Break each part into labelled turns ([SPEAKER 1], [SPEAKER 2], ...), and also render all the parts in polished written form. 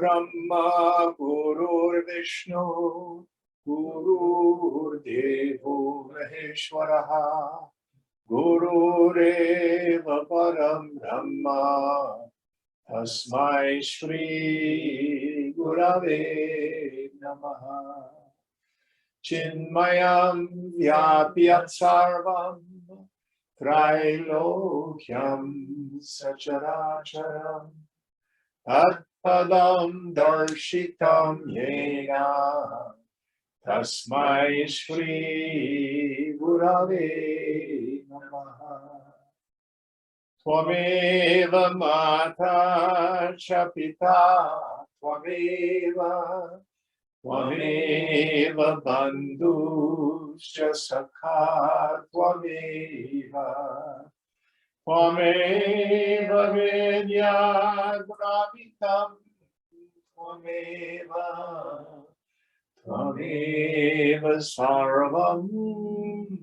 [SPEAKER 1] Brahma Gurur Vishnu Gurur Devo Maheshwaraha Gurureva Param Brahma Tasmai Shri Gurave Namaha Chinmayam Vyapyat Sarvam Trailokyam Sacharacharam Tatpadam Darshitam Yena Tasmai Shri Gurave Namaha Tvameva Mata Chapita Tvameva Bandhu Sakha Tvameva Vidya Gravitam Tvameva Sarvam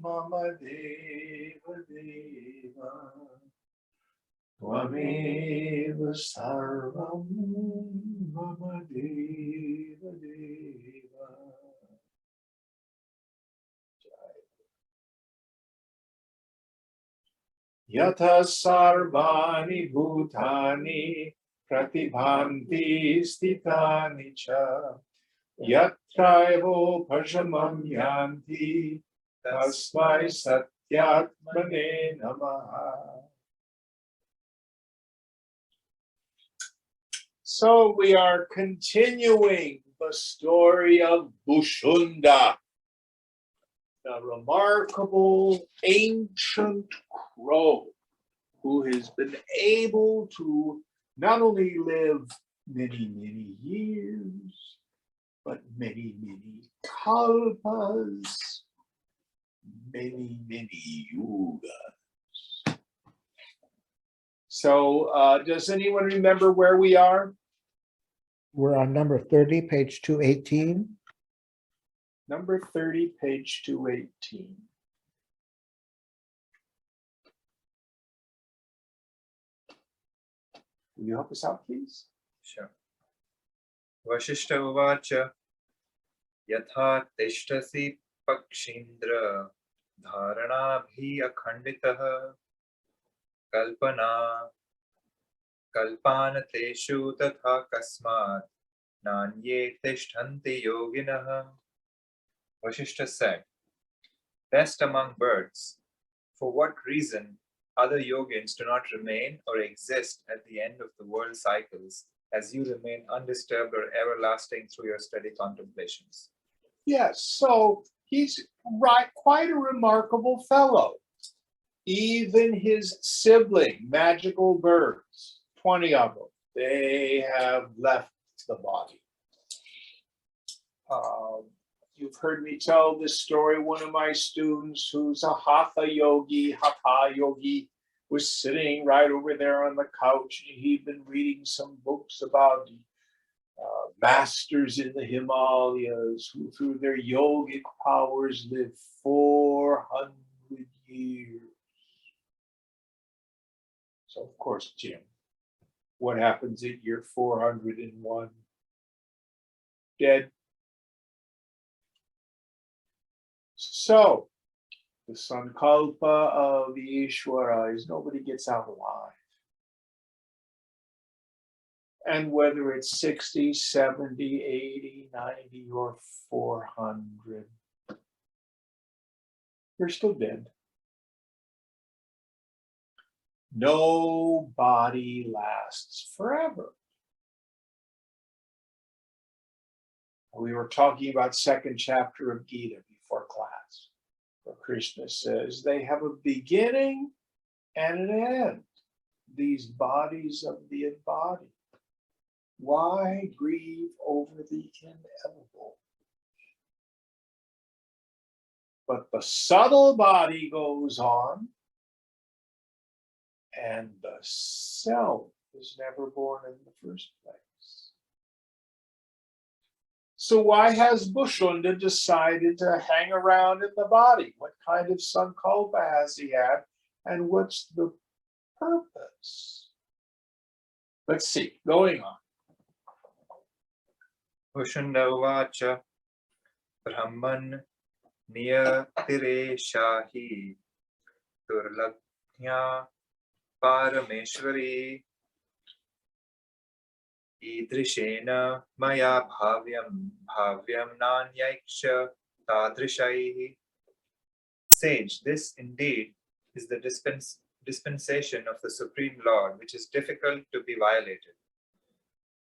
[SPEAKER 1] Mama Deva Deva Tvameva Sarvam Mama Deva Deva. Yatha Sarvani Bhutani Pratibhanti Stitani Cha Yatraivo Pashamam Yanti Tasmai Satyatmane Namaha. So we are continuing the story of Bushunda, the remarkable ancient crow who has been able to not only live many, many years, but many, many kalpas, many, many yugas. So does anyone remember where we are?
[SPEAKER 2] We're on number 30, page 218.
[SPEAKER 1] Number 30, page 218. Will you help us out, please?
[SPEAKER 3] Sure. Vasishtha uvacha yatha tishtasi pakshindra dharanabhi akhanditah kalpana kalpanateshu tatha kasmat nanye tishthanti yoginah. Vasishtha said, best among birds, for what reason other yogins do not remain or exist at the end of the world cycles as you remain undisturbed or everlasting through your steady contemplations?
[SPEAKER 1] Yes, so he's quite a remarkable fellow. Even his sibling, magical birds, 20 of them, they have left the body. You've heard me tell this story. One of my students who's a hatha yogi, was sitting right over there on the couch. He'd been reading some books about masters in the Himalayas who through their yogic powers lived 400 years. So of course, Jim, what happens at year 401? Dead. So the sankalpa of the Ishvara is nobody gets out alive. And whether it's 60, 70, 80, 90, or 400, you're still dead. No body lasts forever. We were talking about second chapter of Gita before class, where Krishna says they have a beginning and an end, these bodies of the embodied. Why grieve over the inevitable? But the subtle body goes on, and the self is never born in the first place. So why has Bushunda decided to hang around in the body? What kind of sankalpa has he had? And what's the purpose? Let's see, going on.
[SPEAKER 3] Ushunda Uvacha Brahman Niyatireshahi Durlabhya Parameshwari Idrishena Maya Bhavyam Nanyaiksha Tadrishaihi. Sage, this indeed is the dispensation of the Supreme Lord, which is difficult to be violated.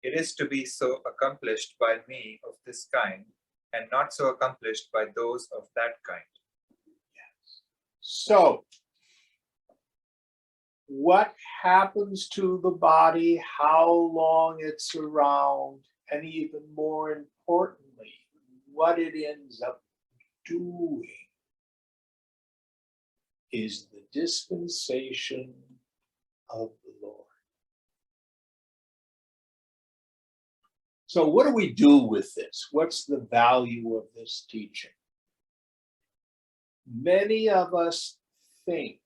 [SPEAKER 3] It is to be so accomplished by me of this kind, and not so accomplished by those of that kind.
[SPEAKER 1] So, what happens to the body, how long it's around, and even more importantly, what it ends up doing is the dispensation of the Lord. So what do we do with this? What's the value of this teaching? Many of us think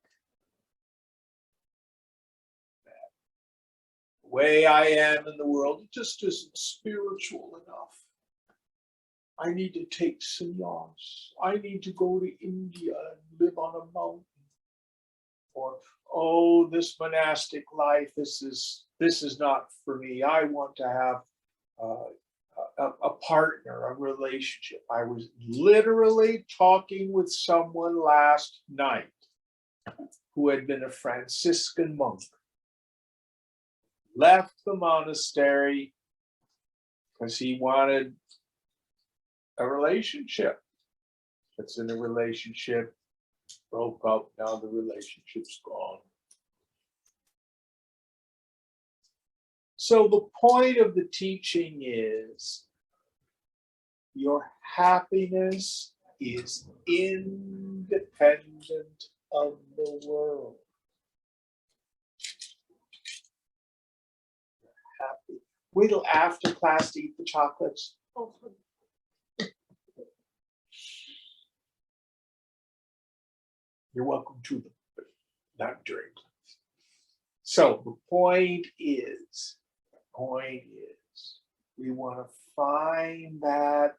[SPEAKER 1] that the way I am in the world, it just isn't spiritual enough. I need to take sannyas. I need to go to India and live on a mountain. Or, oh, this monastic life, this is not for me. I want to have a partner, a relationship. I was literally talking with someone last night who had been a Franciscan monk, left the monastery because he wanted a relationship. It's in a relationship, broke up, now the relationship's gone. So the point of the teaching is your happiness is independent of the world. You're happy. Wait till after class to eat the chocolates. Oh. You're welcome to them, but not during class. So the point is, we want to find that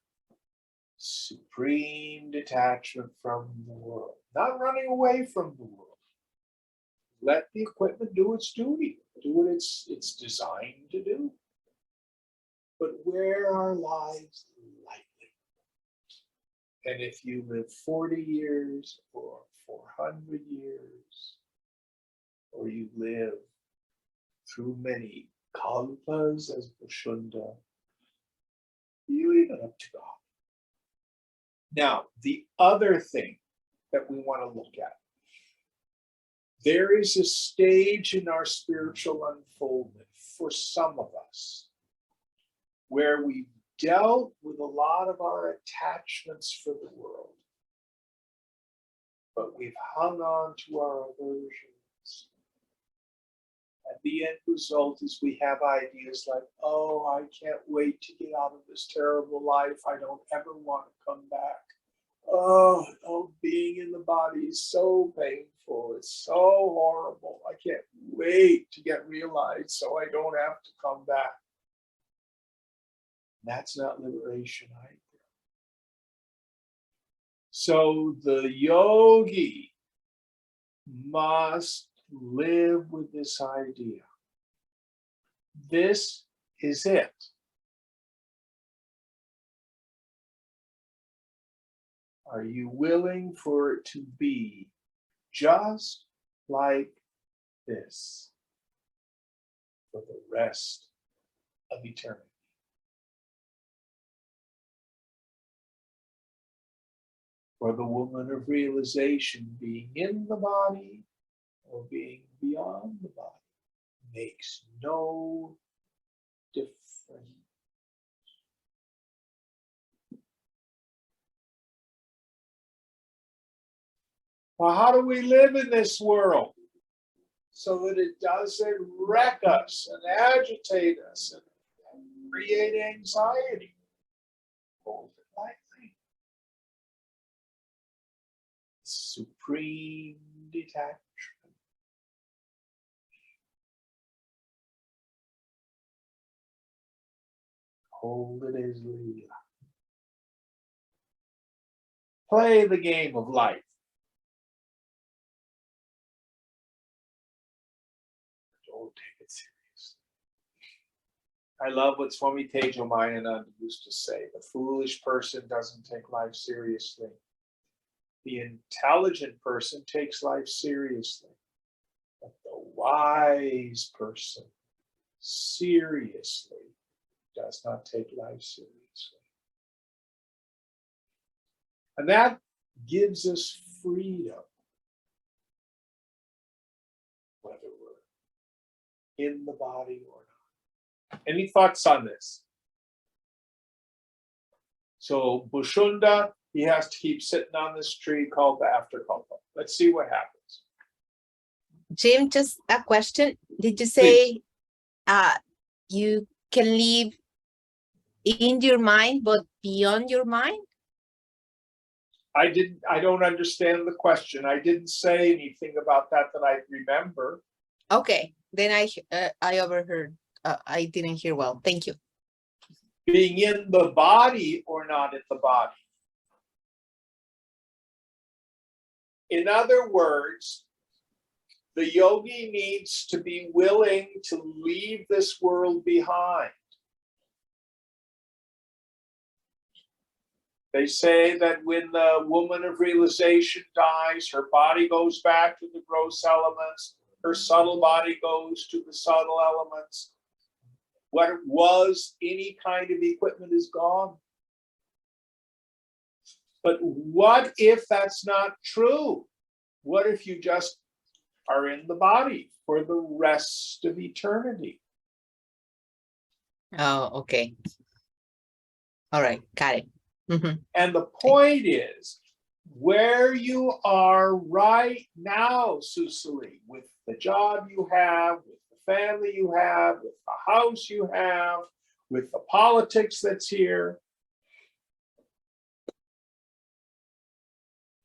[SPEAKER 1] supreme detachment from the world, not running away from the world. Let the equipment do its duty, do what it's designed to do. But wear our lives lightly. And if you live 40 years or 400 years, or you live through many kalpas, as Vasishtha, you leave it up to God. Now, the other thing that we want to look at, there is a stage in our spiritual unfoldment for some of us where we've dealt with a lot of our attachments for the world, but we've hung on to our aversions. And the end result is we have ideas like, oh, I can't wait to get out of this terrible life. I don't ever want to come back. Oh, being in the body is so painful. It's so horrible. I can't wait to get realized so I don't have to come back. That's not liberation either. So the yogi must live with this idea. This is it. Are you willing for it to be just like this for the rest of eternity? For the woman of realization, being in the body or being beyond the body makes no difference. Well, how do we live in this world so that it doesn't wreck us and agitate us and create anxiety? Hold it lightly. Supreme detachment. Hold it as Leela. Play the game of life. Don't take it seriously. I love what Swami Tejomayananda used to say. The foolish person doesn't take life seriously. The intelligent person takes life seriously. But the wise person seriously does not take life seriously. And that gives us freedom, whether we're in the body or not. Any thoughts on this? So Bushunda, he has to keep sitting on this tree kalpa after kalpa. Let's see what happens.
[SPEAKER 4] Jim, just a question. Did you say you can live in your mind, but beyond your mind?
[SPEAKER 1] I don't understand the question. I didn't say anything about that I remember.
[SPEAKER 4] Okay, then I overheard. I didn't hear well. Thank you.
[SPEAKER 1] Being in the body or not in the body. In other words, the yogi needs to be willing to leave this world behind. They say that when the woman of realization dies, her body goes back to the gross elements, her subtle body goes to the subtle elements. What was any kind of equipment is gone. But what if that's not true? What if you just are in the body for the rest of eternity?
[SPEAKER 4] Oh, okay. All right, got it. Mm-hmm.
[SPEAKER 1] And the point is, where you are right now, Susali, with the job you have, with the family you have, with the house you have, with the politics that's here,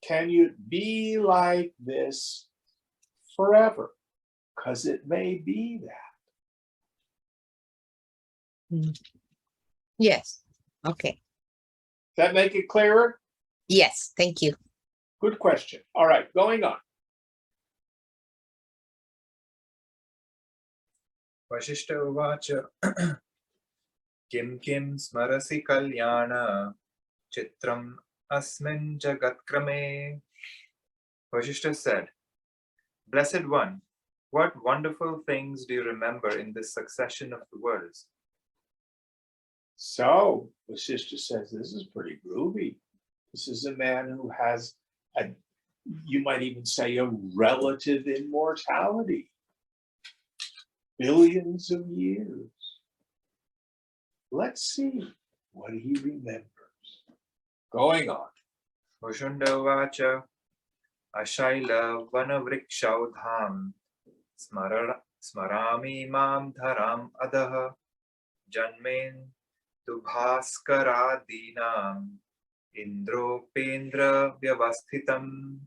[SPEAKER 1] can you be like this forever? Because it may be that.
[SPEAKER 4] Yes. Okay.
[SPEAKER 1] Does that make it clearer?
[SPEAKER 4] Yes, thank you.
[SPEAKER 1] Good question. All right, going on.
[SPEAKER 3] Vasishtha uvacha Kim kim smarasi kalyana chitram asmin jagatkrame. Vasishtha said, Blessed One, what wonderful things do you remember in this succession of the worlds?
[SPEAKER 1] So Vasishtha says, this is pretty groovy. This is a man who has you might even say, a relative immortality. Billions of years. Let's see what he remembers. Going on.
[SPEAKER 3] Vushunda uvacha Ashaila vanavrikshaudham smarami mam dharam adaha janmen tubhaskaradinam indropendra vyavasthitam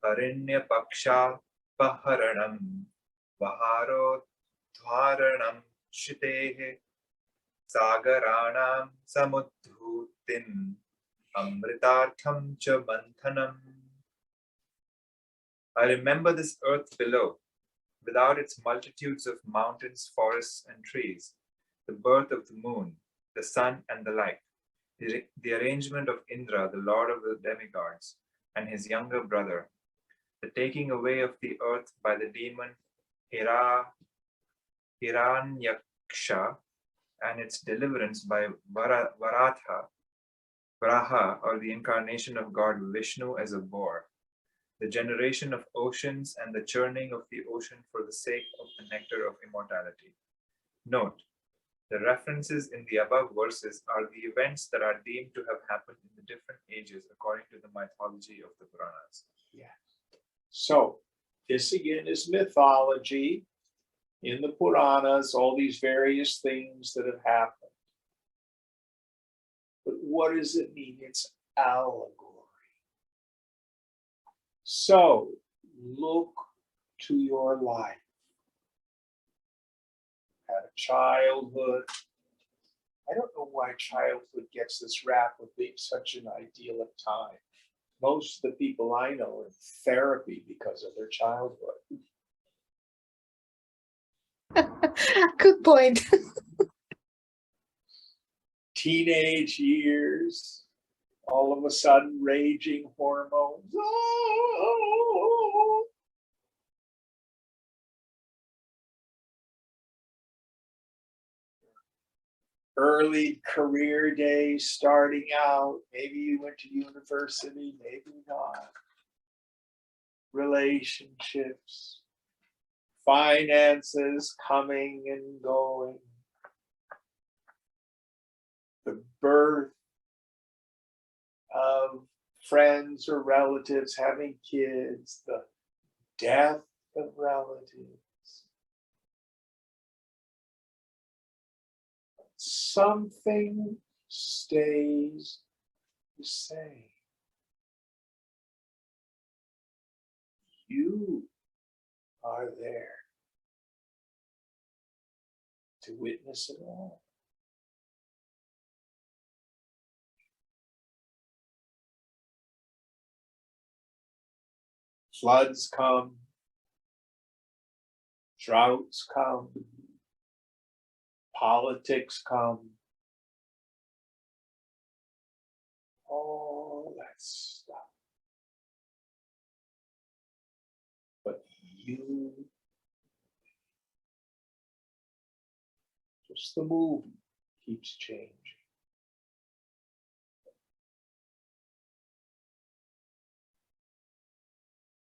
[SPEAKER 3] harinya paksha paharanam vaharo dhwaranam shitehe sagaranam samudhutim amritartham cha manthanam. I remember this earth below, without its multitudes of mountains, forests, and trees, the birth of the moon, the sun, and the like, the arrangement of Indra, the lord of the demigods, and his younger brother, the taking away of the earth by the demon Hiranyaksha, and its deliverance by Varaha, or the incarnation of God Vishnu as a boar, the generation of oceans and the churning of the ocean for the sake of the nectar of immortality. Note, the references in the above verses are the events that are deemed to have happened in the different ages according to the mythology of the Puranas.
[SPEAKER 1] Yeah. So this again is mythology in the Puranas, all these various things that have happened. But what does it mean? It's allegory. So look to your life. Had a childhood, I don't know why childhood gets this rap of being such an idyllic time. Most of the people I know are in therapy because of their childhood.
[SPEAKER 4] Good point.
[SPEAKER 1] Teenage years, all of a sudden raging hormones. Oh! Early career days starting out, maybe you went to university, maybe not. Relationships, finances coming and going. The birth of friends or relatives having kids, the death of relatives. Something stays the same. You are there to witness it all. Floods come, droughts come, politics come, all that stuff. But you, just the movement keeps changing.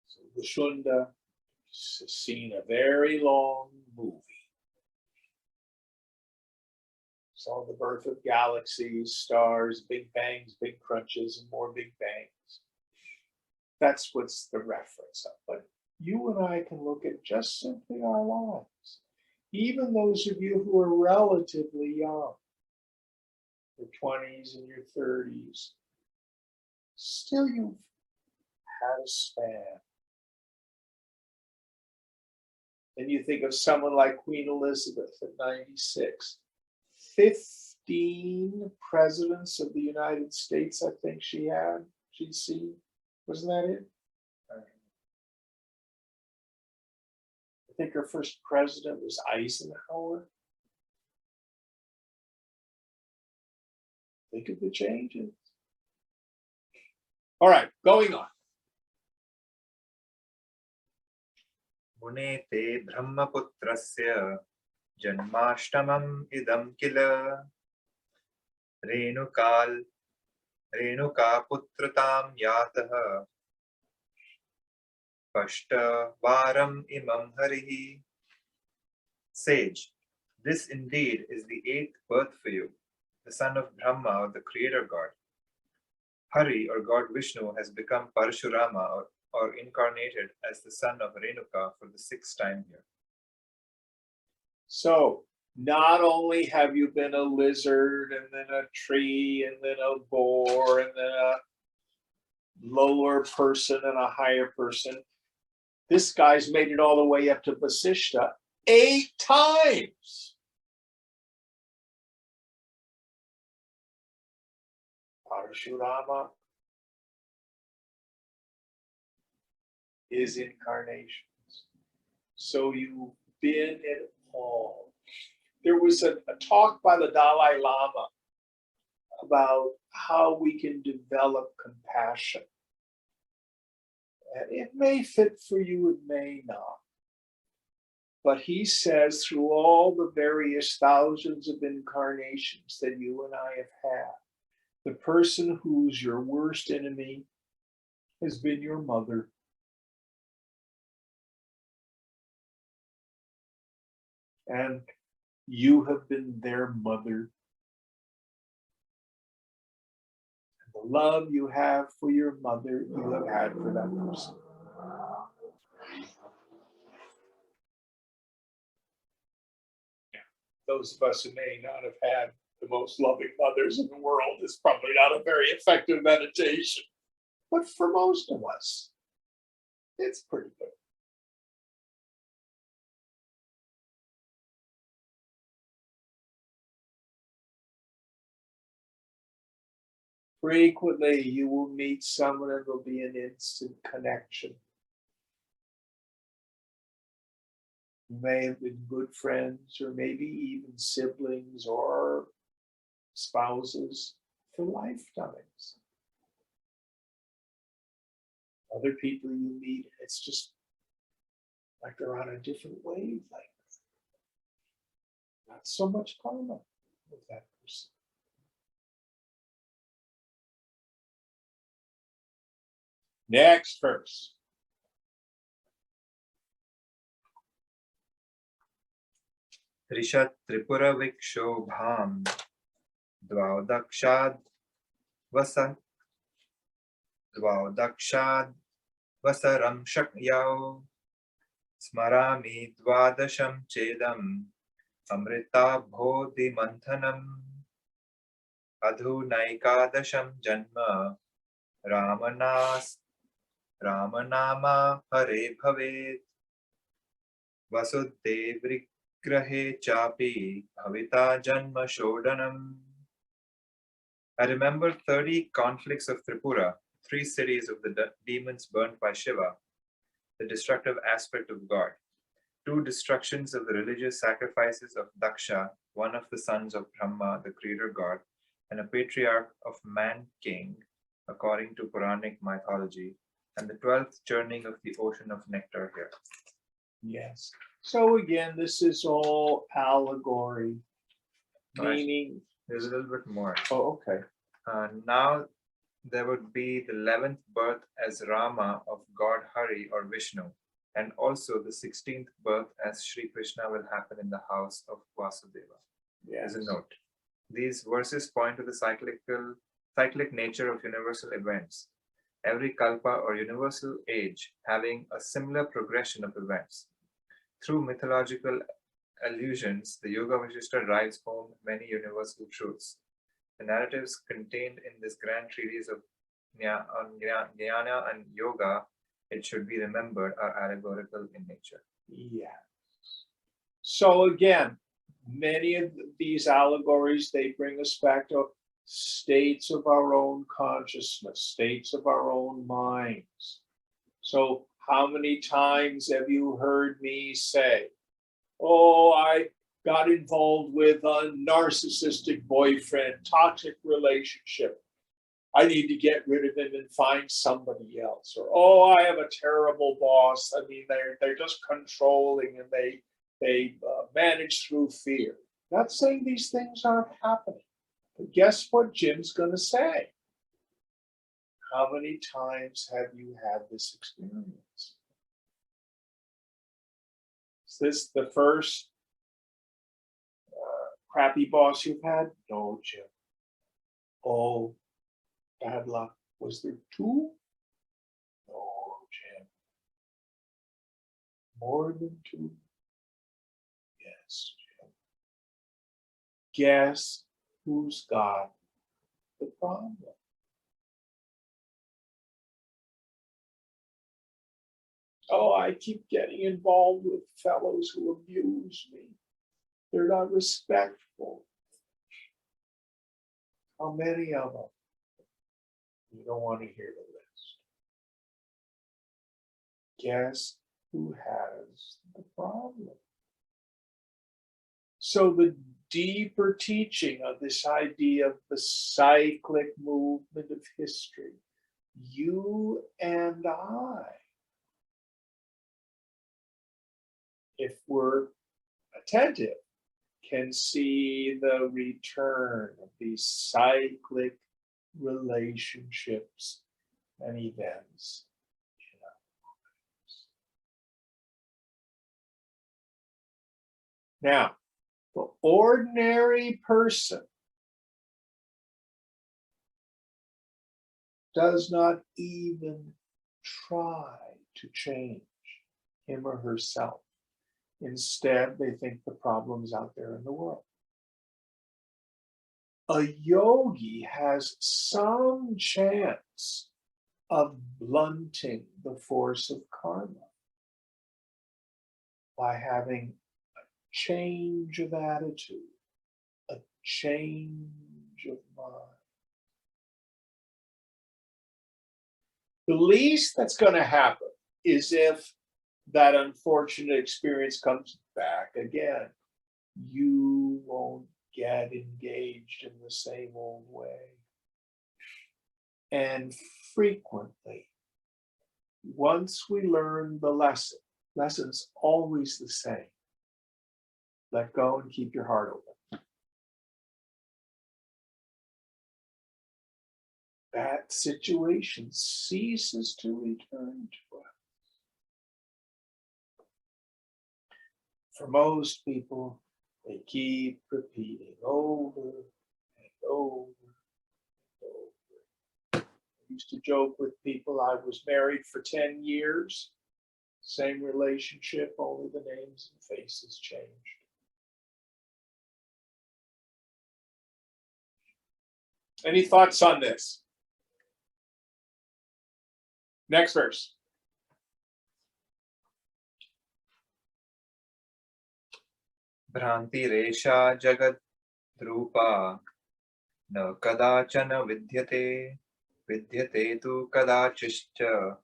[SPEAKER 1] So Vasishtha has seen a very long movie. Saw the birth of galaxies, stars, big bangs, big crunches, and more big bangs. That's what's the reference of. But you and I can look at just simply our lives. Even those of you who are relatively young, your 20s and your 30s, still you've had a span. And you think of someone like Queen Elizabeth at 96. 15 presidents of the United States, I think she had. She'd seen. Wasn't that it? I think her first president was Eisenhower. Think of the changes. All right, going on.
[SPEAKER 3] मुने ते ब्रह्मपुत्रस्य जन्माष्टमम् इदं किल रेणुकापुत्रतां यातः पष्टवारम् इमं हरिः. Sage, this indeed is the 8th birth for you, the son of Brahma, the creator god. Hari, or God Vishnu, has become Parashurama, or incarnated as the son of Renuka for the 6th time here.
[SPEAKER 1] So not only have you been a lizard and then a tree and then a boar and then a lower person and a higher person, this guy's made it all the way up to Vasishtha 8 times. Parashurama is incarnations. So you've been in all. There was a talk by the Dalai Lama about how we can develop compassion. And it may fit for you, it may not. But he says through all the various thousands of incarnations that you and I have had, the person who's your worst enemy has been your mother. And you have been their mother. And the love you have for your mother, you have had for that person. Those of us who may not have had the most loving mothers in the world, is probably not a very effective meditation. But for most of us, it's pretty good. Frequently, you will meet someone and there'll be an instant connection. You may have been good friends, or maybe even siblings or spouses for lifetimes. Other people you meet, it's just like they're on a different wavelength. Not so much karma with that person. Next verse.
[SPEAKER 3] Trishat Tripura Vikshobham Dvaudakshad Vasat Dvaudakshad Vasaram Shakyao Smarami Dvadasham Chedam Amrita Bodhi Manthanam Adhunaikadasham Janma Ramanama Hare Bhavet Vasudevrigrahe Chapi Bhavita Janma Shodanam. I remember 30 conflicts of Tripura, 3 cities of the demons burnt by Shiva, the destructive aspect of God, 2 destructions of the religious sacrifices of Daksha, one of the sons of Brahma, the creator god, and a patriarch of Man King, according to Puranic mythology, and the 12th churning of the ocean of nectar here.
[SPEAKER 1] Yes. So again, this is all allegory,
[SPEAKER 3] Right.
[SPEAKER 1] meaning.
[SPEAKER 3] There's a little bit more.
[SPEAKER 1] Oh, okay.
[SPEAKER 3] Now there would be the 11th birth as Rama of God Hari or Vishnu, and also the 16th birth as Sri Krishna will happen in the house of Vasudeva.
[SPEAKER 1] Yes.
[SPEAKER 3] As a note, these verses point to the cyclic nature of universal events, every kalpa or universal age having a similar progression of events. Through mythological allusions, the Yoga Vasishtha drives home many universal truths. The narratives contained in this grand treatise of Jnana and Yoga, it should be remembered, are allegorical in nature.
[SPEAKER 1] Yes. So again, many of these allegories, they bring us back to states of our own consciousness, states of our own minds. So how many times have you heard me say, oh, I got involved with a narcissistic boyfriend, toxic relationship. I need to get rid of him and find somebody else. Or, oh, I have a terrible boss. I mean, they're just controlling and they manage through fear. Not saying these things aren't happening, but guess what Jim's going to say? How many times have you had this experience? Is this the first crappy boss you've had? No, Jim. Oh, bad luck. Was there 2? No, Jim. More than 2? Yes, Jim. Guess who's got the problem? Oh, I keep getting involved with fellows who abuse me. They're not respectful. How many of them? You don't want to hear the list. Guess who has the problem? So the deeper teaching of this idea of the cyclic movement of history, you and I, if we're attentive, can see the return of these cyclic relationships and events in our lives. Now, the ordinary person does not even try to change him or herself. Instead, they think the problem's out there in the world. A yogi has some chance of blunting the force of karma by having a change of attitude, a change of mind. The least that's going to happen is if that unfortunate experience comes back again, you won't get engaged in the same old way. And frequently, once we learn the lesson's always the same. Let go and keep your heart open. That situation ceases to return to us. For most people, they keep repeating over and over and over. I used to joke with people, I was married for 10 years, same relationship, only the names and faces changed. Any thoughts on this? Next verse.
[SPEAKER 3] Bhrantiresha jagad rupa na kadachana vidyate tu kadachischa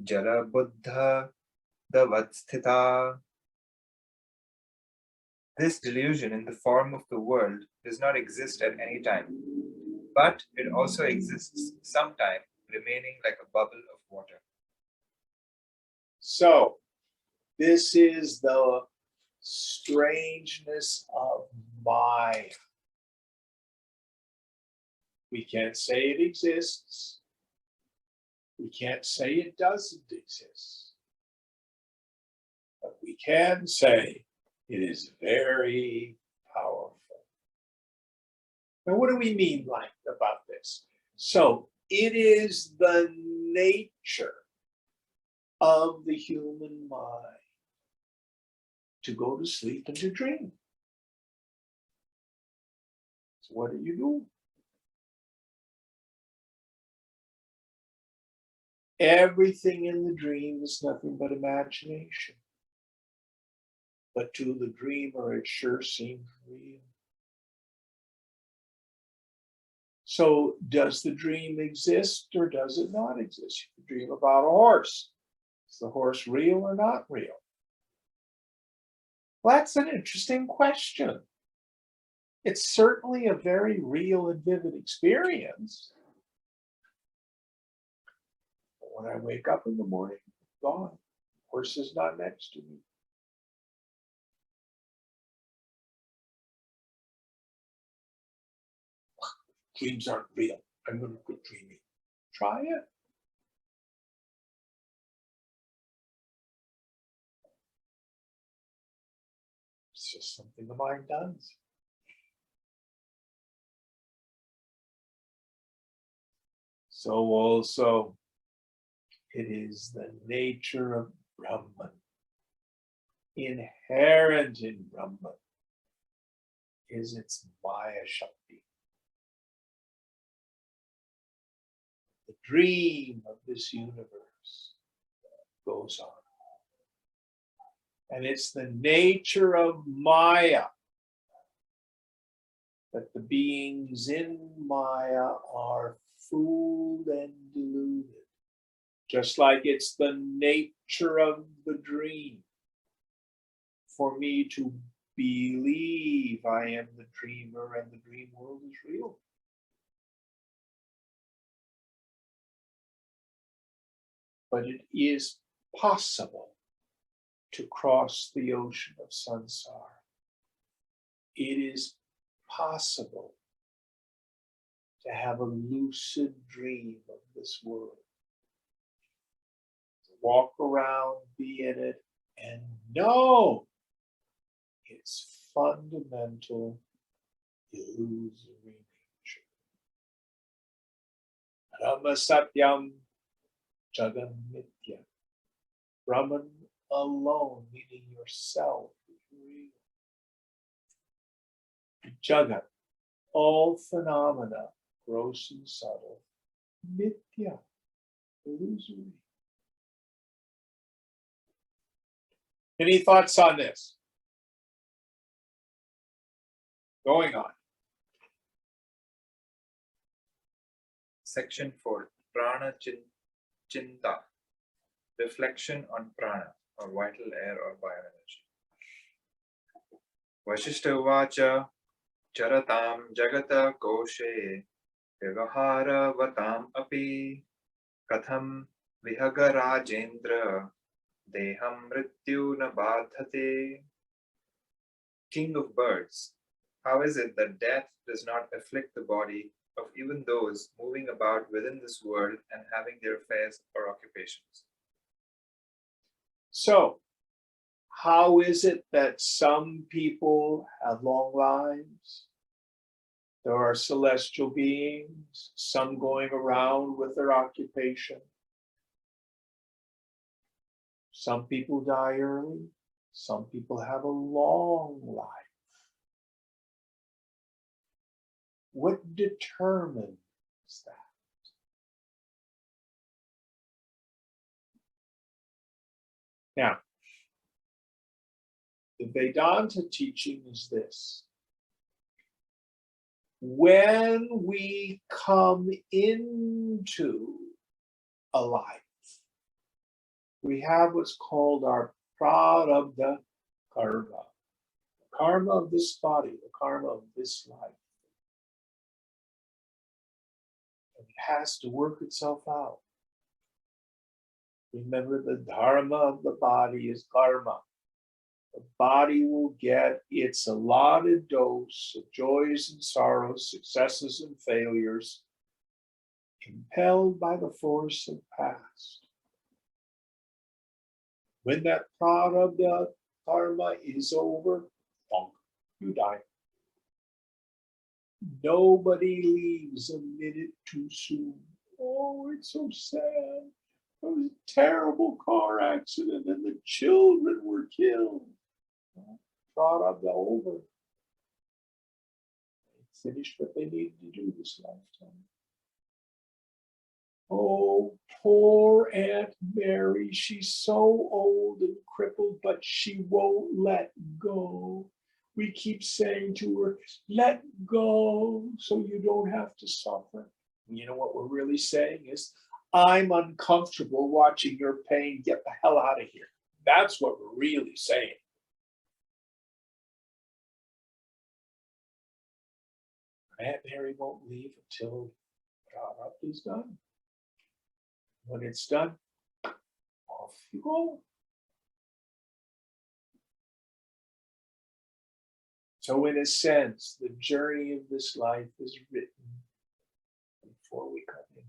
[SPEAKER 3] jala buddha davatstita. This delusion in the form of the world does not exist at any time, but it also exists sometime, remaining like a bubble of water.
[SPEAKER 1] So, this is the strangeness of Maya. We can't say it exists. We can't say it doesn't exist. But we can say it is very powerful. Now, what do we mean about this? So, it is the nature of the human mind to go to sleep and to dream. So what do? Everything in the dream is nothing but imagination. But to the dreamer, it sure seems real. So does the dream exist or does it not exist? You dream about a horse. Is the horse real or not real? Well, that's an interesting question. It's certainly a very real and vivid experience. But when I wake up in the morning, gone. The horse is not next to me. Dreams aren't real. I'm going to quit dreaming. Try it. It's just something the mind does. So also, it is the nature of Brahman. Inherent in Brahman is its Maya Shakti. The dream of this universe goes on. And it's the nature of Maya that the beings in Maya are fooled and deluded. Just like it's the nature of the dream for me to believe I am the dreamer and the dream world is real. But it is possible to cross the ocean of samsara. It is possible to have a lucid dream of this world. To walk around, be in it, and know its fundamental illusory nature. Brahma Satyam Jagam Mithya. Brahman alone, meaning yourself, is real. Jagat, all phenomena, gross and subtle, Mithya, illusory. Any thoughts on this? Going on.
[SPEAKER 3] Section 4, Prana Chinta, reflection on prana or vital air or bioenergy. Vasishtha Uvacha Charatam Jagata Koshe Vyavahara Vatam Api Katham Vihaga Rajendra Deham Mrityu Na Badhate. King of birds, how is it that death does not afflict the body of even those moving about within this world and having their affairs or occupations?
[SPEAKER 1] So, how is it that some people have long lives? There are celestial beings, some going around with their occupation. Some people die early. Some people have a long life. What determines that? Now, the Vedanta teaching is this. When we come into a life, we have what's called our prarabdha karma, the karma of this body, the karma of this life. And it has to work itself out. Remember, the dharma of the body is karma. The body will get its allotted dose of joys and sorrows, successes and failures, impelled by the force of past. When that prarabdha karma is over, you die. Nobody leaves a minute too soon. Oh, it's so sad. It was a terrible car accident and the children were killed. Prarabdha over. They finished what they needed to do this lifetime. Oh, poor Aunt Mary. She's so old and crippled, but she won't let go. We keep saying to her, let go so you don't have to suffer. You know what we're really saying is, I'm uncomfortable watching your pain. Get the hell out of here. That's what we're really saying. Aunt Mary won't leave until Prarabdha is done. When it's done, off you go. So in a sense, the journey of this life is written before we come in.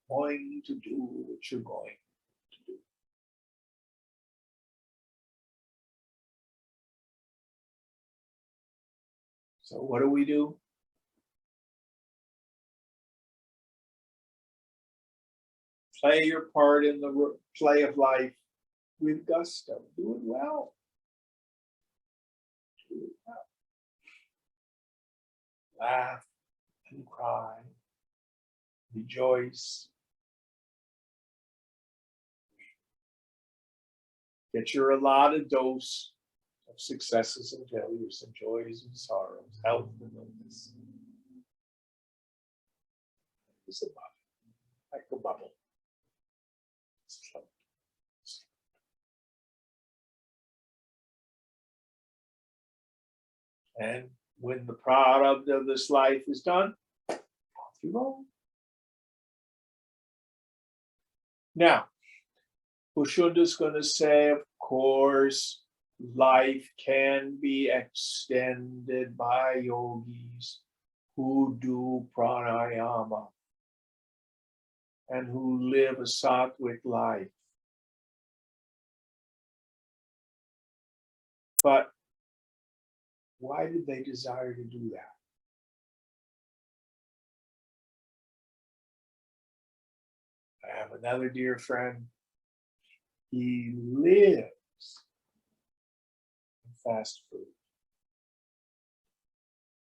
[SPEAKER 1] You're going to do what you're going to do. So what do? Play your part in the play of life with gusto. Do it well. Do it well. Laugh and cry. Rejoice. Get your allotted dose of successes and failures and joys and sorrows, health and illness. It's a bubble, like a bubble. And when the prarabdha of this life is done, off you go. Now, Pushunda's going to say, of course, life can be extended by yogis who do pranayama and who live a sattvic life. But why did they desire to do that? I have another dear friend. He lives in fast food.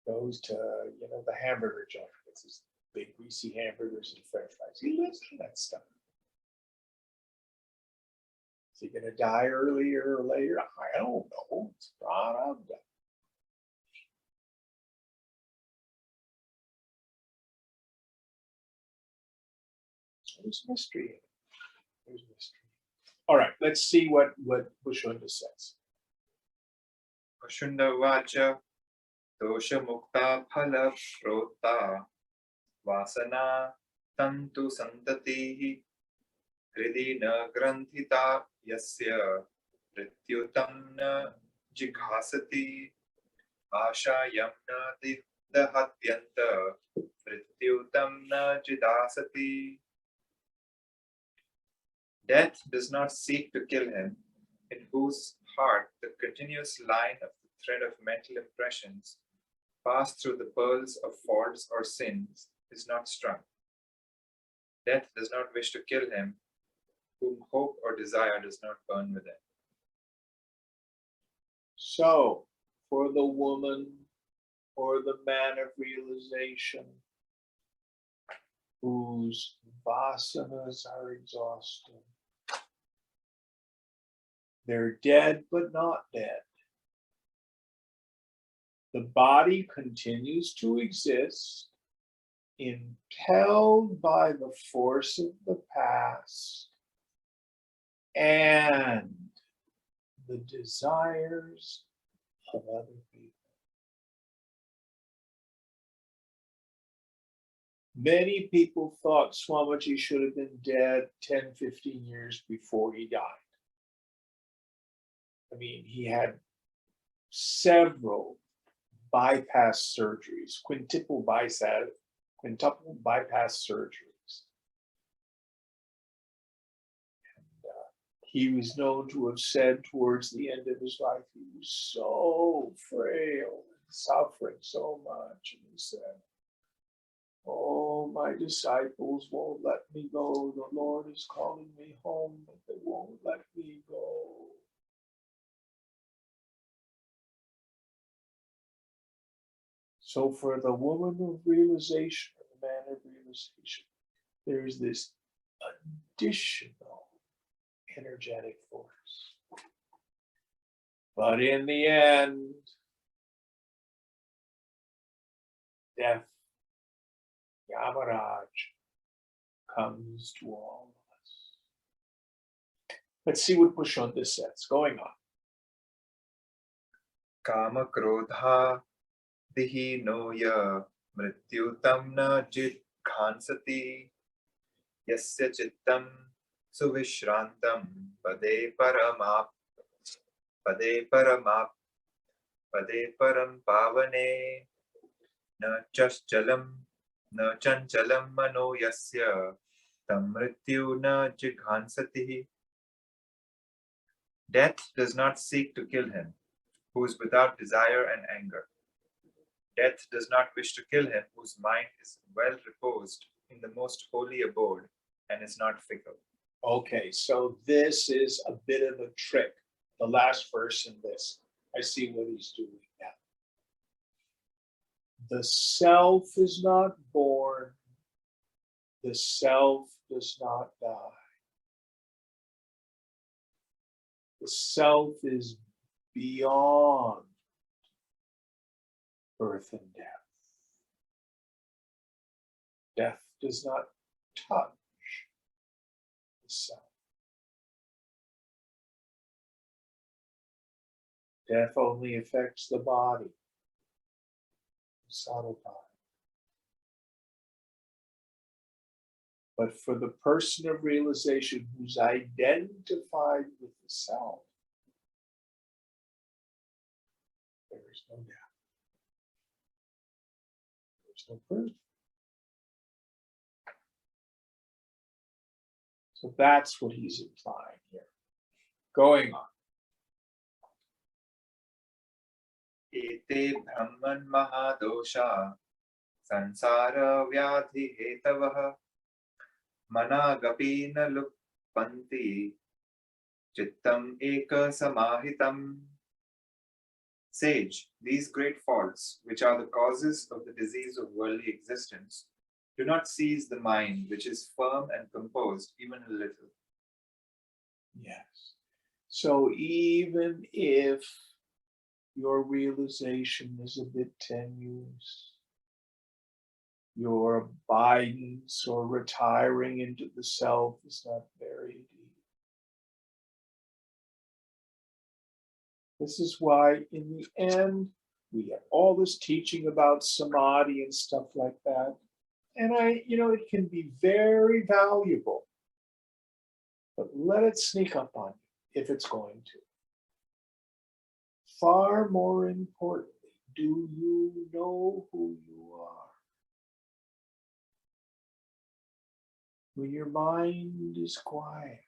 [SPEAKER 1] Goes to, the hamburger joint. It's these big greasy hamburgers and french fries. He lives for that stuff. Is he going to die earlier or later? I don't know. It's brought up. There's mystery in it. There's mystery. All right, let's see what Bushunda says.
[SPEAKER 3] Vashunda Vacha Dosha Mukta Phala Prota Vasana Tantu Santatihi Hridi na Granthita Yasya Rityutam na Jighasati Asha Yamna Dahatyanta Rityutam na Jidasati. Death does not seek to kill him, in whose heart the continuous line of the thread of mental impressions passed through the pearls of faults or sins is not strung. Death does not wish to kill him, whom hope or desire does not burn within.
[SPEAKER 1] So, for the woman or the man of realization whose vasanas are exhausted, they're dead but not dead. The body continues to exist, impelled by the force of the past and the desires of other people. Many people thought Swamiji should have been dead 10, 15 years before he died. I mean, he had several bypass surgeries, quintuple bypass surgeries. And he was known to have said towards the end of his life, he was so frail and suffering so much. And he said, "Oh, my disciples won't let me go. The Lord is calling me home, but they won't let me go." So for the woman of realization, or the man of realization, there's this additional energetic force. But in the end, death, Yamaraj, comes to all of us. Let's see what Pushunda says. Going on.
[SPEAKER 3] Kama Krodha Dihi no ya Mrityutam na Jidghansati Yasya Chittam Suvishrantam Pade Paramap Pade Paramap Pade Param Pavane Na Chaschalam Na Chanchalam Mano Yasya Tam Mrityu na Jighansati. Death does not seek to kill him, who is without desire and anger. Death does not wish to kill him, whose mind is well reposed in the most holy abode and is not fickle.
[SPEAKER 1] Okay, so this is a bit of a trick. The last verse in this, I see what he's doing now. The self is not born. The self does not die. The self is beyond birth and death. Death does not touch the self. Death only affects the body, the subtle body. But for the person of realization who's identified with the self, there is no death. There's no birth. So that's what he's implying here. Going on.
[SPEAKER 3] Ete Brahman Mahadosha Sansara Vyadhi Hetavaha Managapi na Lukpanti Chittam Eka Samahitam. Sage, these great faults, which are the causes of the disease of worldly existence, do not seize the mind, which is firm and composed even a little.
[SPEAKER 1] Yes. So even if your realization is a bit tenuous, Your abidance or retiring into the self is not very deep. This is why, in the end, we have all this teaching about samadhi and stuff like that. And it can be very valuable. But let it sneak up on you if it's going to. Far more importantly, do you know who you are? When your mind is quiet,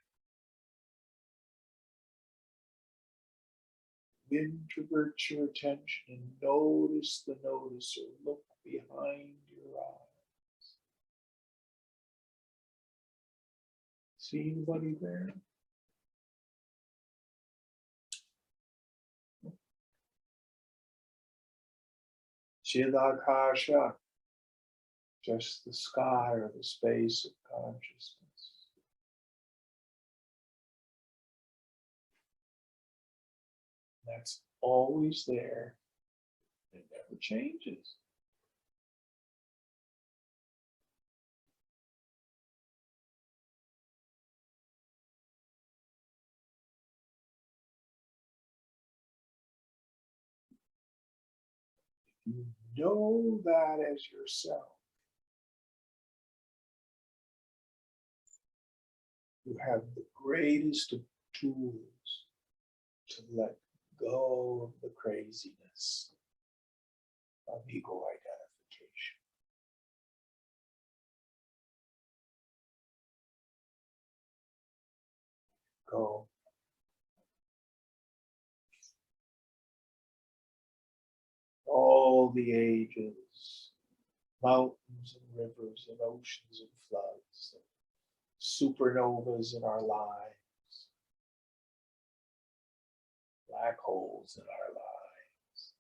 [SPEAKER 1] introvert your attention and notice the noticer. Look behind your eyes. See anybody there? Chidakasha, just the sky or the space of consciousness. That's always there. It never changes. You know that as yourself. You have the greatest of tools to let go of the craziness of ego identification. Go. All the ages, mountains and rivers and oceans and floods, and supernovas in our lives, black holes in our lives.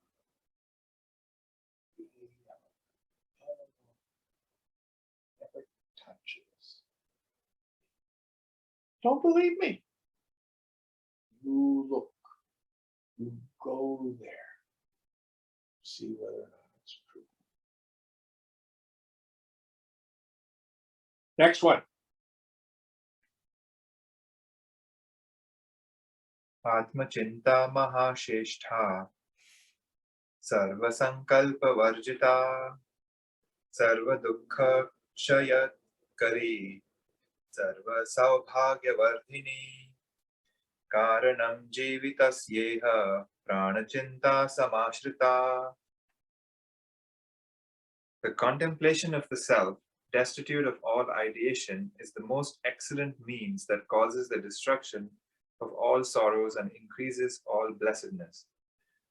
[SPEAKER 1] Never touches. Don't believe me? You look, you go there, see whether or not it's true. Next one.
[SPEAKER 3] Atmachinta mahasheshtha sarva sankalpa varjita sarva dukkha kshayat kari sarva saubhagya vardhini karanam jivitasyeha pranachinta samashrita. The contemplation of the self, destitute of all ideation, is the most excellent means that causes the destruction of all sorrows and increases all blessedness.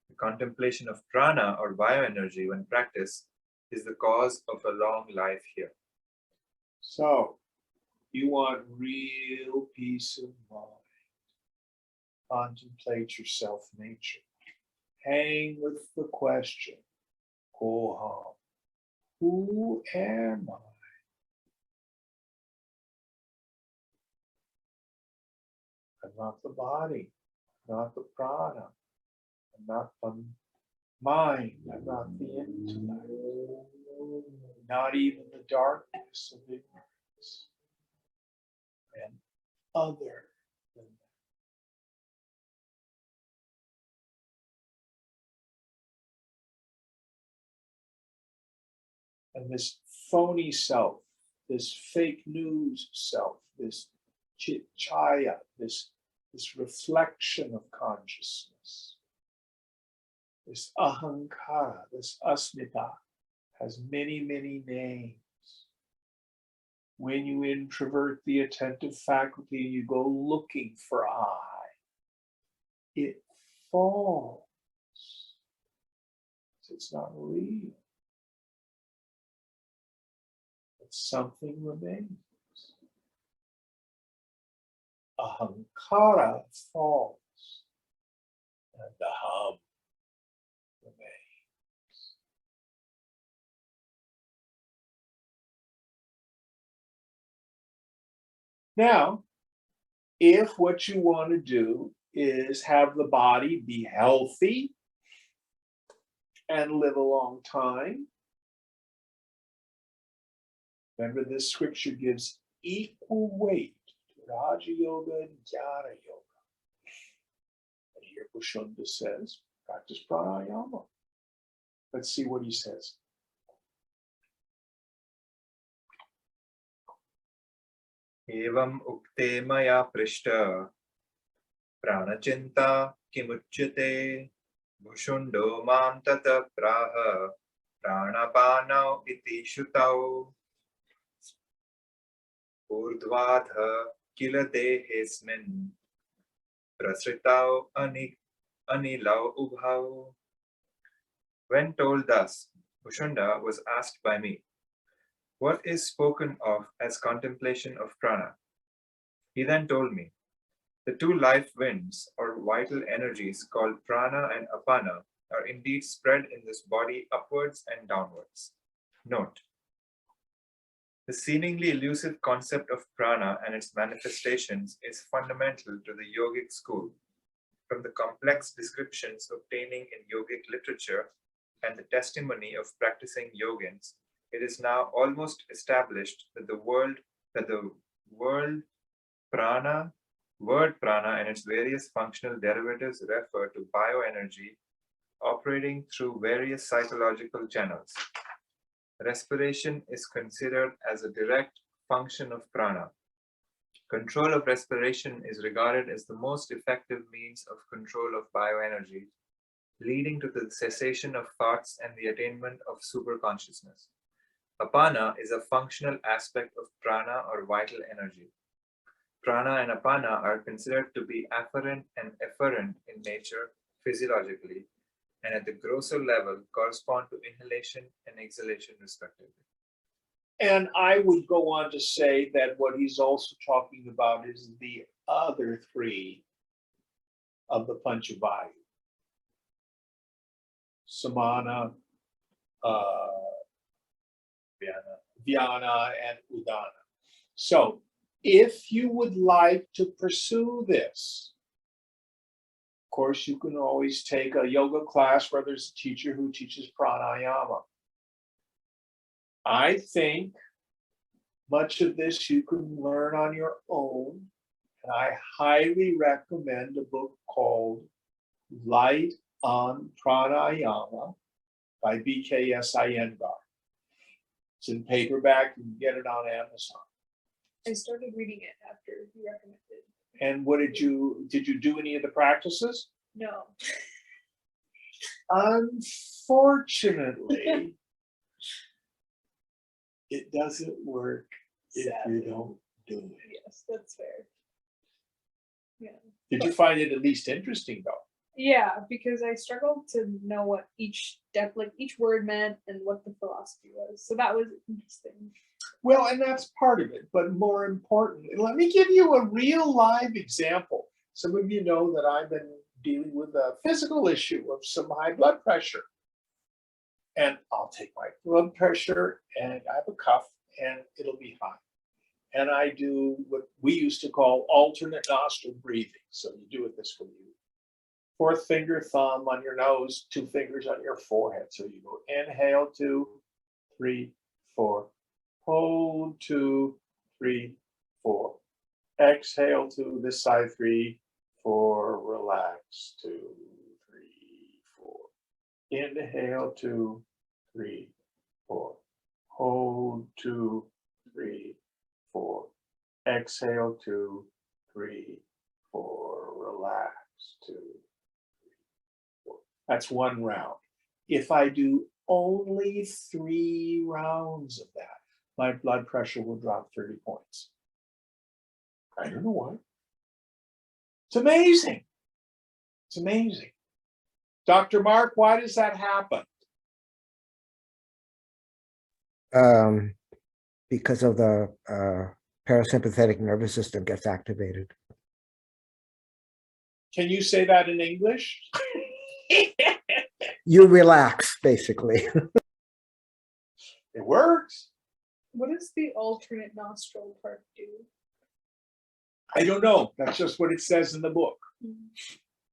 [SPEAKER 3] The contemplation of prana or bioenergy when practiced is the cause of a long life here.
[SPEAKER 1] So, you want real peace of mind. Contemplate your self-nature. Hang with the question, Koham, who am I? I'm not the body, I'm not the prana, I'm not the mind, I'm not the intellect, not even the darkness of ignorance, and other than that. And this phony self, this fake news self, this chaya, this reflection of consciousness, this ahankara, this asmita, has many, many names. When you introvert the attentive faculty, you go looking for I, it falls. It's not real. But something remains. Ahankara falls, and the hum remains. Now, if what you want to do is have the body be healthy and live a long time, Remember, this scripture gives equal weight to Raja Yoga and Jnana Yoga. And here Vasishtha says, practice pranayama. Let's see what he says.
[SPEAKER 3] Evam ukte maya prishta pranachinta kimuchyate bhushundo mam tata praha pranapanau iti shutau urdvadha kila dehesmin prasritau anilau ubhau. When told thus, Bhushunda was asked by me, "What is spoken of as contemplation of prana?" He then told me, "The two life winds or vital energies called prana and apana are indeed spread in this body upwards and downwards." Note: the seemingly elusive concept of prana and its manifestations is fundamental to the yogic school. From the complex descriptions obtaining in yogic literature and the testimony of practicing yogins, it is now almost established that the word prana and its various functional derivatives refer to bioenergy operating through various psychological channels. Respiration is considered as a direct function of prana. Control of respiration is regarded as the most effective means of control of bioenergy, leading to the cessation of thoughts and the attainment of superconsciousness. Apana is a functional aspect of prana or vital energy. Prana and apana are considered to be afferent and efferent in nature physiologically, and at the grosser level correspond to inhalation and exhalation respectively.
[SPEAKER 1] And I would go on to say that what he's also talking about is the other three of the Panchavayu. Samana, Vyana, and Udana. So if you would like to pursue this, of course, you can always take a yoga class where there's a teacher who teaches pranayama. I think much of this you can learn on your own, and I highly recommend a book called Light on Pranayama by B.K.S. Iyengar. It's in paperback, you can get it on Amazon.
[SPEAKER 5] I started reading it after you recommended.
[SPEAKER 1] And what did you do any of the practices?
[SPEAKER 5] No.
[SPEAKER 1] Unfortunately, it doesn't work if you
[SPEAKER 5] Sadly.
[SPEAKER 1] don't do it.
[SPEAKER 5] Yes, that's fair. Yeah.
[SPEAKER 1] Did you find it at least interesting though?
[SPEAKER 5] Yeah, because I struggled to know what each step, like each word meant and what the philosophy was. So that was interesting.
[SPEAKER 1] Well, and that's part of it, but more importantly, let me give you a real live example. Some of you know that I've been dealing with a physical issue of some high blood pressure. And I'll take my blood pressure and I have a cuff and it'll be high. And I do what we used to call alternate nostril breathing. So you do it this way. Fourth finger, thumb on your nose, 2 fingers on your forehead. So you go inhale, 2, 3, 4. Hold, 2, 3, 4. Exhale to this side, 3, 4. Relax, 2, 3, 4. Inhale, 2, 3, 4. Hold, 2, 3, 4. Exhale, 2, 3, 4. Relax, 2, 3, 4. That's 1 round. If I do only 3 rounds of that, my blood pressure will drop 30 points. I don't know why. It's amazing. It's amazing. Dr. Mark, why does that happen?
[SPEAKER 2] Because of the parasympathetic nervous system gets activated.
[SPEAKER 1] Can you say that in English?
[SPEAKER 2] You relax, basically.
[SPEAKER 1] It works.
[SPEAKER 5] What does the alternate nostril part do?
[SPEAKER 1] I don't know. That's just what it says in the book.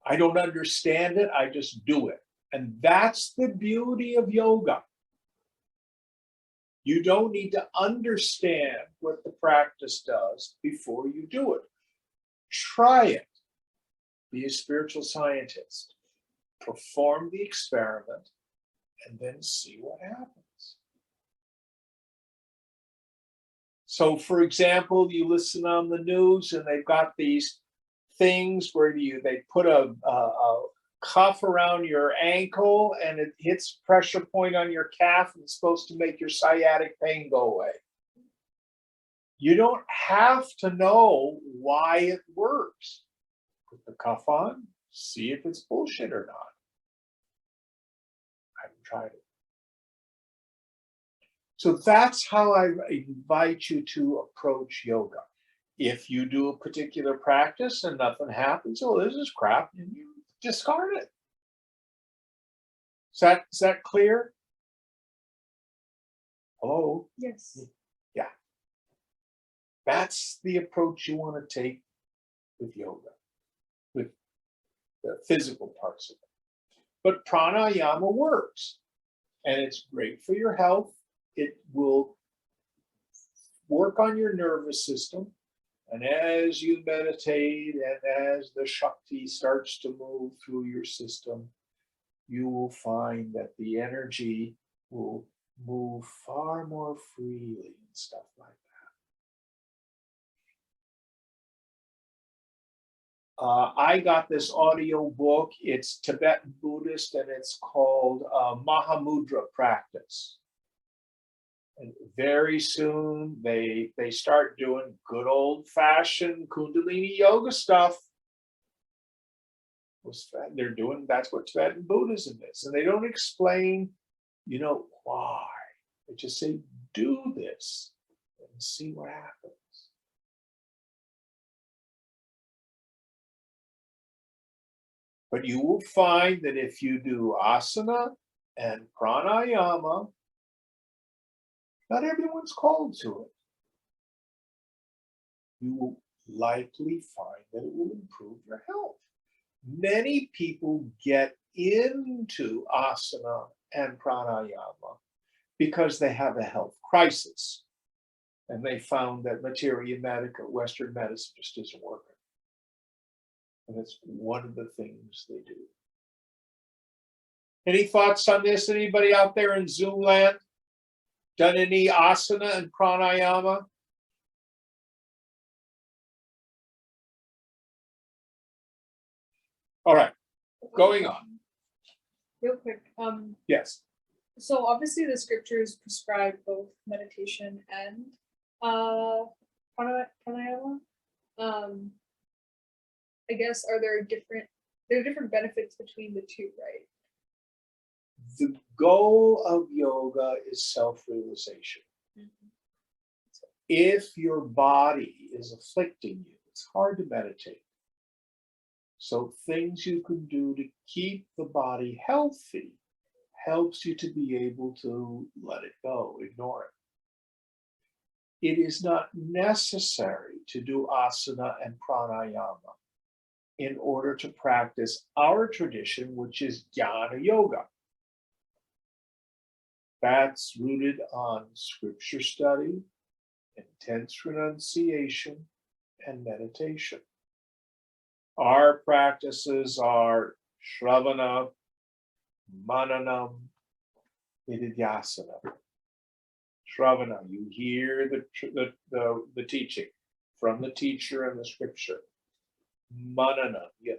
[SPEAKER 1] I don't understand it. I just do it. And that's the beauty of yoga. You don't need to understand what the practice does before you do it. Try it. Be a spiritual scientist. Perform the experiment and then see what happens. So, for example, you listen on the news and they've got these things where they put a cuff around your ankle and it hits pressure point on your calf and it's supposed to make your sciatic pain go away. You don't have to know why it works. Put the cuff on, see if it's bullshit or not. I haven't tried it. So that's how I invite you to approach yoga. If you do a particular practice and nothing happens, oh, this is crap, and you discard it. Is that clear? Hello?
[SPEAKER 5] Yes.
[SPEAKER 1] Yeah. That's the approach you want to take with yoga, with the physical parts of it. But pranayama works, and it's great for your health. It will work on your nervous system. And as you meditate and as the Shakti starts to move through your system, you will find that the energy will move far more freely and stuff like that. I got this audio book. It's Tibetan Buddhist and it's called Mahamudra Practice. And very soon they start doing good old-fashioned Kundalini yoga stuff. They're doing, that's what Tibetan Buddhism is. And they don't explain, why. They just say, do this and see what happens. But you will find that if you do asana and pranayama, not everyone's called to it. You will likely find that it will improve your health. Many people get into asana and pranayama because they have a health crisis. And they found that materia medica, Western medicine, just isn't working. And it's one of the things they do. Any thoughts on this? Anybody out there in Zoom land? Done any asana and pranayama? All right, going on.
[SPEAKER 5] Real quick.
[SPEAKER 1] Yes.
[SPEAKER 5] So obviously the scriptures prescribe both meditation and pranayama. I guess there are different benefits between the two, right?
[SPEAKER 1] The goal of yoga is self-realization.
[SPEAKER 5] Mm-hmm.
[SPEAKER 1] If your body is afflicting you, it's hard to meditate. So things you can do to keep the body healthy helps you to be able to let it go, ignore it. It is not necessary to do asana and pranayama in order to practice our tradition, which is jnana yoga. That's rooted on scripture study, intense renunciation, and meditation. Our practices are shravana, mananam, nididhyasana. Shravana, you hear the teaching from the teacher and the scripture. Manana, you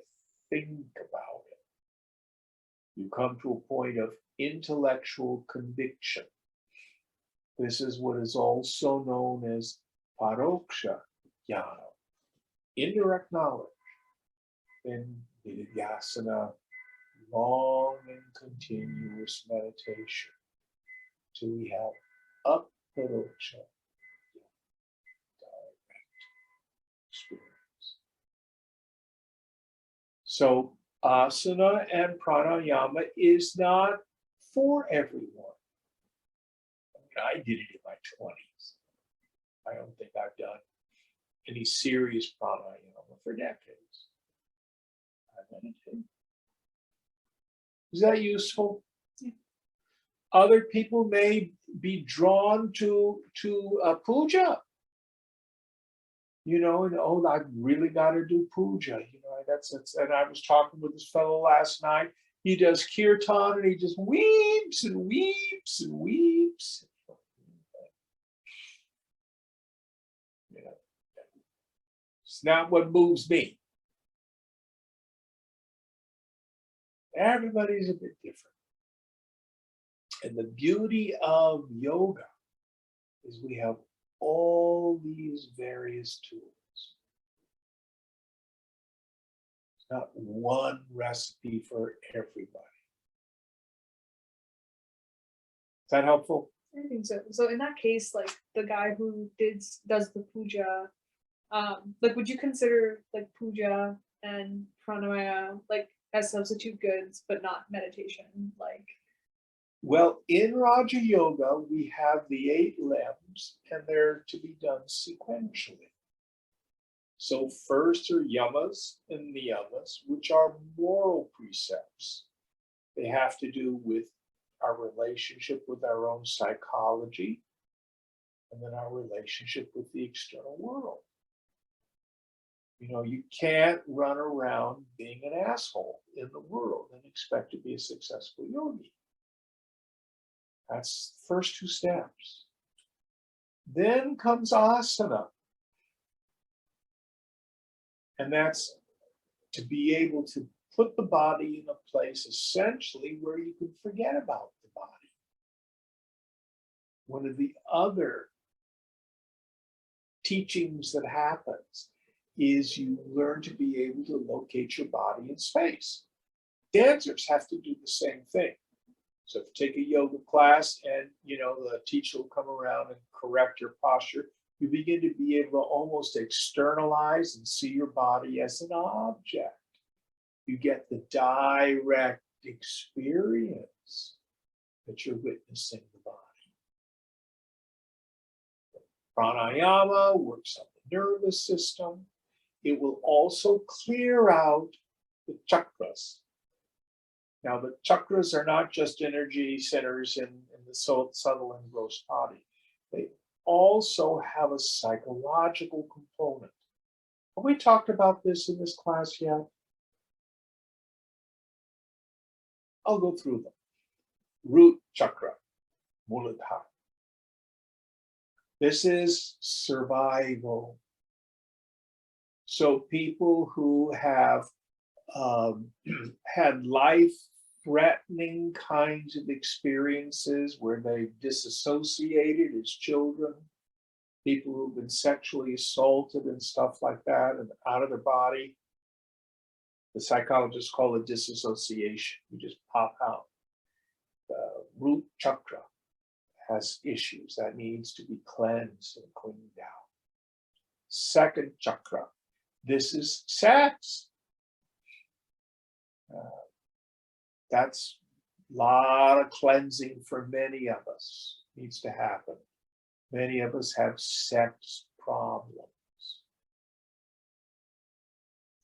[SPEAKER 1] think about it. You come to a point of intellectual conviction. This is what is also known as paroksha jnana, indirect knowledge. In nididhyasana, long and continuous meditation till we have aparoksha, direct experience. So asana and pranayama is not for everyone. I did it in my 20s. I don't think I've done any serious pranayama for decades. I meditate. Is that useful?
[SPEAKER 5] Yeah.
[SPEAKER 1] Other people may be drawn to puja. You know, and oh, I really got to do puja. You know, that's. And I was talking with this fellow last night. He does kirtan and he just weeps and weeps and weeps. You know, it's not what moves me. Everybody's a bit different. And the beauty of yoga is we have all these various tools. It's not one recipe for everybody. Is that helpful?
[SPEAKER 5] I think so. So in that case, like the guy who does the puja, like would you consider like puja and pranamaya like as substitute goods, but not meditation? Like,
[SPEAKER 1] well, in Raja Yoga, we have the 8 limbs, and they're to be done sequentially. So first are yamas and niyamas, which are moral precepts. They have to do with our relationship with our own psychology, and then our relationship with the external world. You know, you can't run around being an asshole in the world and expect to be a successful yogi. That's the first 2 steps. Then comes asana. And that's to be able to put the body in a place essentially where you can forget about the body. One of the other teachings that happens is you learn to be able to locate your body in space. Dancers have to do the same thing. So if you take a yoga class and you know the teacher will come around and correct your posture, you begin to be able to almost externalize and see your body as an object. You get the direct experience that you're witnessing the body. Pranayama works on the nervous system. It will also clear out the chakras. Now, the chakras are not just energy centers in the subtle and gross body. They also have a psychological component. Have we talked about this in this class yet? I'll go through them. Root chakra, Muladhara. This is survival. So people who have had life-threatening kinds of experiences where they've disassociated as children, people who've been sexually assaulted and stuff like that and out of their body, the psychologists call it disassociation. You just pop out. The root chakra has issues that needs to be cleansed and cleaned out. Second chakra, this is sex. That's a lot of cleansing for many of us needs to happen. Many of us have sex problems.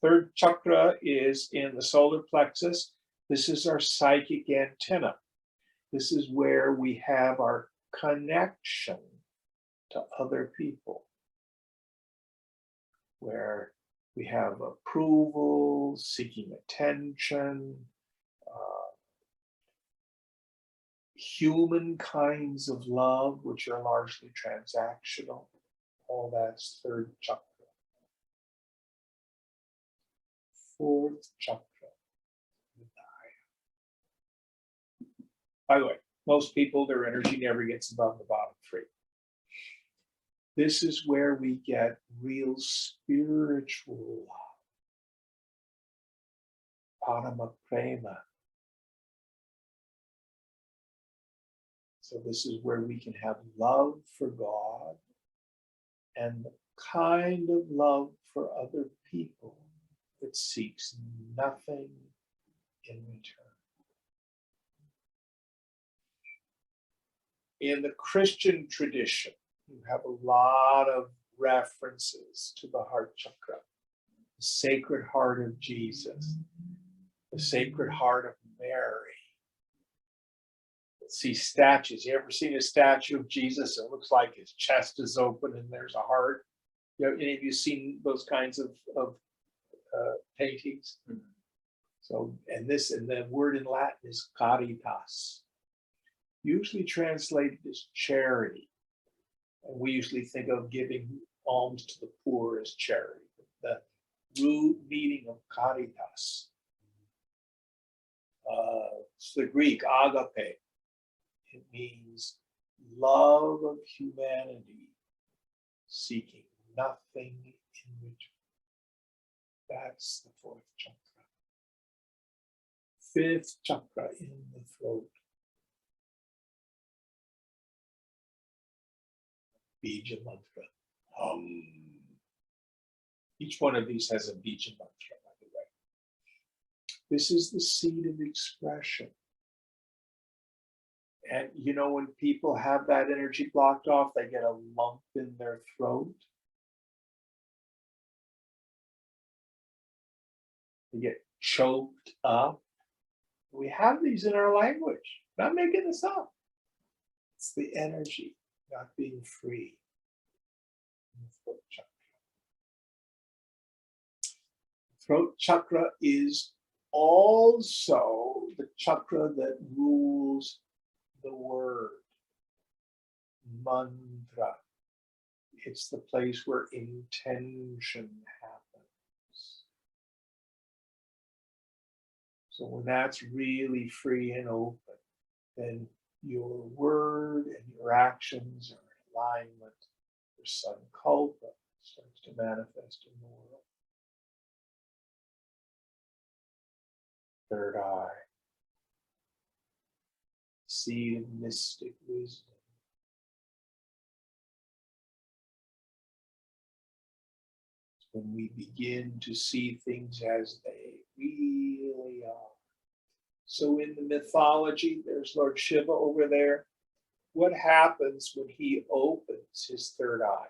[SPEAKER 1] Third chakra is in the solar plexus. This is our psychic antenna. This is where we have our connection to other people, where we have approval, seeking attention, human kinds of love, which are largely transactional. All that's third chakra. Fourth chakra. By the way, most people, their energy never gets above the bottom 3. This is where we get real spiritual love. Parama prema. So this is where we can have love for God and the kind of love for other people that seeks nothing in return. In the Christian tradition, you have a lot of references to the heart chakra, the Sacred Heart of Jesus, the Sacred Heart of Mary, the see statues. You ever seen a statue of Jesus? It looks like his chest is open and there's a heart. You know, any of you seen those kinds of paintings?
[SPEAKER 3] Mhm.
[SPEAKER 1] So, and the word in Latin is caritas, usually translated as charity. And we usually think of giving alms to the poor as charity. The root meaning of caritas, it's the Greek agape. It means love of humanity, seeking nothing in return. That's the fourth chakra. Fifth chakra in the throat. Bija mantra. Each one of these has a bija mantra, by the way. This is the seed of expression. And you know, when people have that energy blocked off, they get a lump in their throat. They get choked up. We have these in our language. I'm not making this up. It's the energy not being free. Throat chakra. Throat chakra is also the chakra that rules the word, mantra. It's the place where intention happens. So when that's really free and open, then your word and your actions are in alignment. Your sankalpa starts to manifest in the world. Third eye. Seed of mystic wisdom. When we begin to see things as they really are. So in the mythology, there's Lord Shiva over there. What happens when he opens his third eye?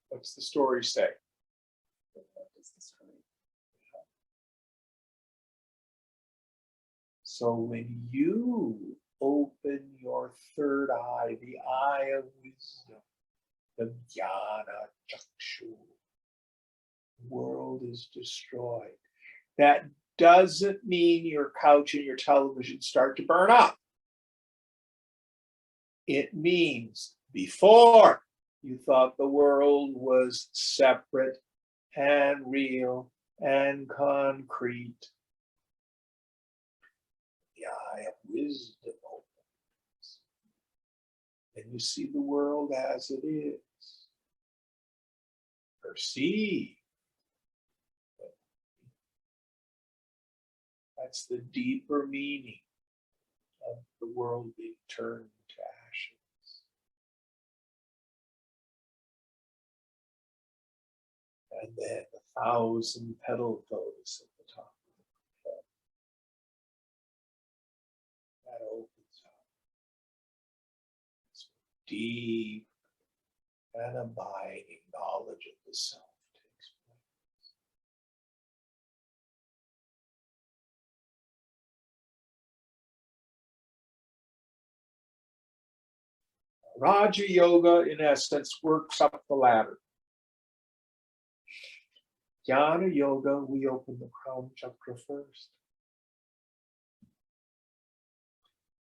[SPEAKER 1] What's the story say? So when you open your third eye, the eye of wisdom, the jnana chakshu, the world is destroyed. That doesn't mean your couch and your television start to burn up. It means before you thought the world was separate and real and concrete, the eye of wisdom opens, and you see the world as it is. Perceive. That's the deeper meaning of the world being turned to ashes. And then the 1,000 petal lotus at the top of the head. That opens up. It's deep and abiding knowledge of the self takes place. Raja Yoga, in essence, works up the ladder. Jnana Yoga, we open the crown chakra first.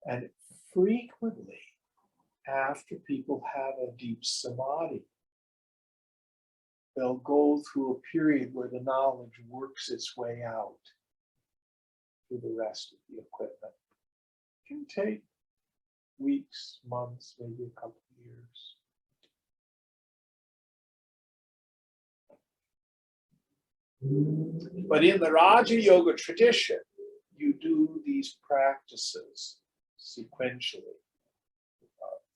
[SPEAKER 1] And frequently, after people have a deep samadhi, they'll go through a period where the knowledge works its way out through the rest of the equipment. It can take weeks, months, maybe a couple of years. But in the Raja Yoga tradition, you do these practices sequentially.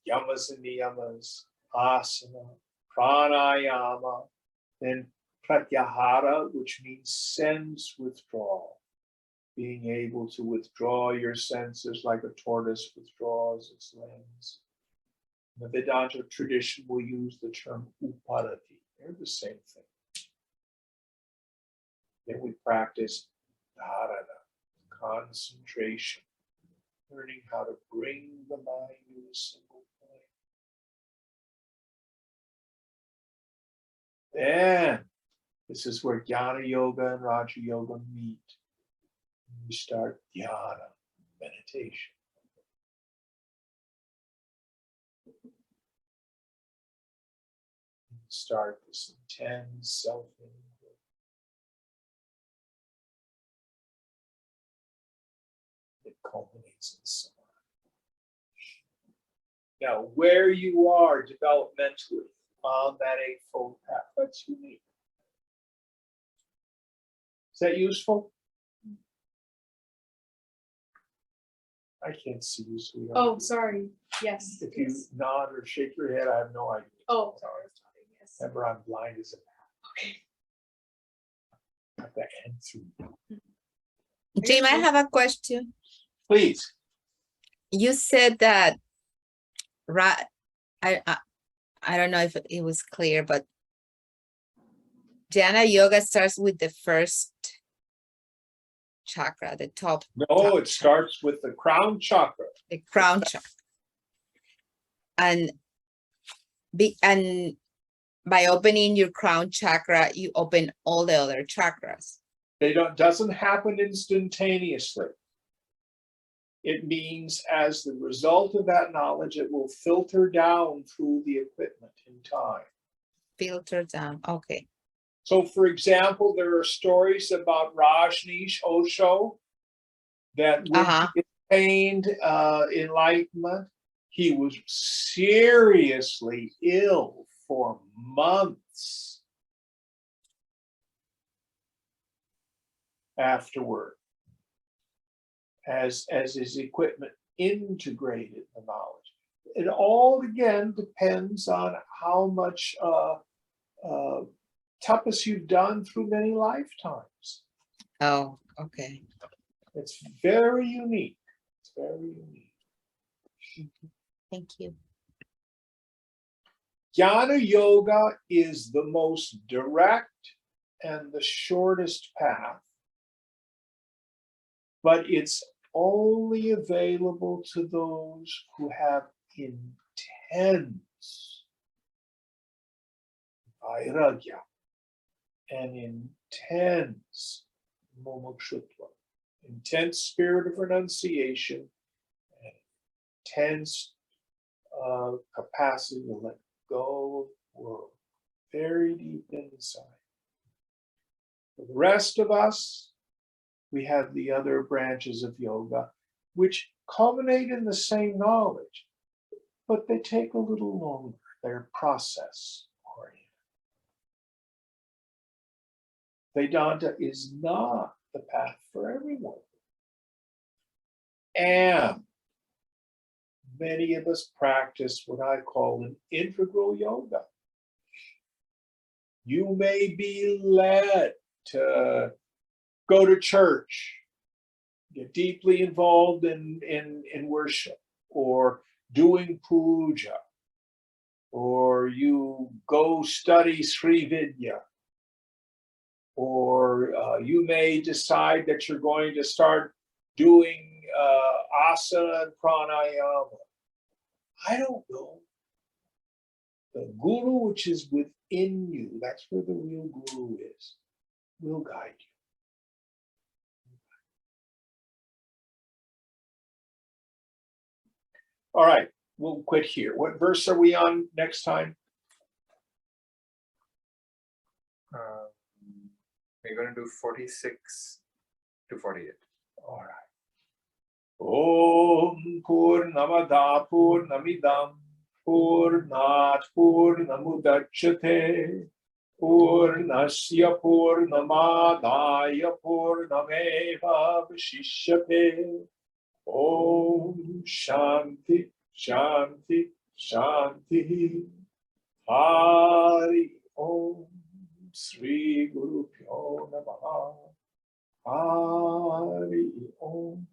[SPEAKER 1] Yamas and niyamas, asana, pranayama, then pratyahara, which means sense withdrawal. Being able to withdraw your senses like a tortoise withdraws its lens. The Vedanta tradition will use the term uparati. They're the same thing. Then we practice dharana, concentration. learning how to bring the mind to a single point. Then, this is where Jnana Yoga and Raja Yoga meet. We start Dhyana, meditation. Start this intense self-inquiry. It culminates in samadhi. Now, where you are developmentally on that Eightfold Path, that's unique. Is that useful? I can't see you, sweetheart.
[SPEAKER 5] Oh, sorry. Yes.
[SPEAKER 1] If you
[SPEAKER 5] yes.
[SPEAKER 1] nod or shake your head, I have no idea.
[SPEAKER 5] Oh, sorry. Yes.
[SPEAKER 1] Remember, I'm blind as a bat.
[SPEAKER 5] Okay.
[SPEAKER 1] I have to answer.
[SPEAKER 4] Jim, I have a question.
[SPEAKER 1] Please.
[SPEAKER 4] You said that, right? I don't know if it was clear, but Jnana Yoga starts with the first chakra, the top,
[SPEAKER 1] No, it starts with the crown chakra.
[SPEAKER 4] the crown chakra. And by opening your crown chakra, you open all the other chakras.
[SPEAKER 1] Doesn't happen instantaneously. It means as the result of that knowledge, it will filter down through the equipment in time.
[SPEAKER 4] Filter down. Okay.
[SPEAKER 1] So, for example, there are stories about Rajneesh Osho that when he attained enlightenment, he was seriously ill for months afterward, as his equipment integrated the knowledge. It all again depends on how much tapas you've done through many lifetimes.
[SPEAKER 4] Oh, okay.
[SPEAKER 1] It's very unique. It's very unique.
[SPEAKER 4] Thank you.
[SPEAKER 1] Jnana Yoga is the most direct and the shortest path, but it's only available to those who have intense vairagya and intense mumukshutva, intense spirit of renunciation, and intense capacity to let go of the world, very deep inside. For the rest of us, we have the other branches of yoga, which culminate in the same knowledge, but they take a little longer. They're process oriented. Vedanta is not the path for everyone. And many of us practice what I call an integral yoga. You may be led to go to church, get deeply involved in worship, or doing puja, or you go study Sri Vidya, or you may decide that you're going to start doing asana and pranayama. I don't know. The guru which is within you, that's where the real guru is, will guide you. All right, we'll quit here. What verse are we on next time?
[SPEAKER 3] We're going to do 46 to 48.
[SPEAKER 1] All right. Om Purnamada Purnamidam Purnat Purnamudachyate Purnasya Purnamadaya Purnameva Vasishyate. Om Shanti Shanti Shanti Hari Om Sri Guru Pyo Namaha Hari Om.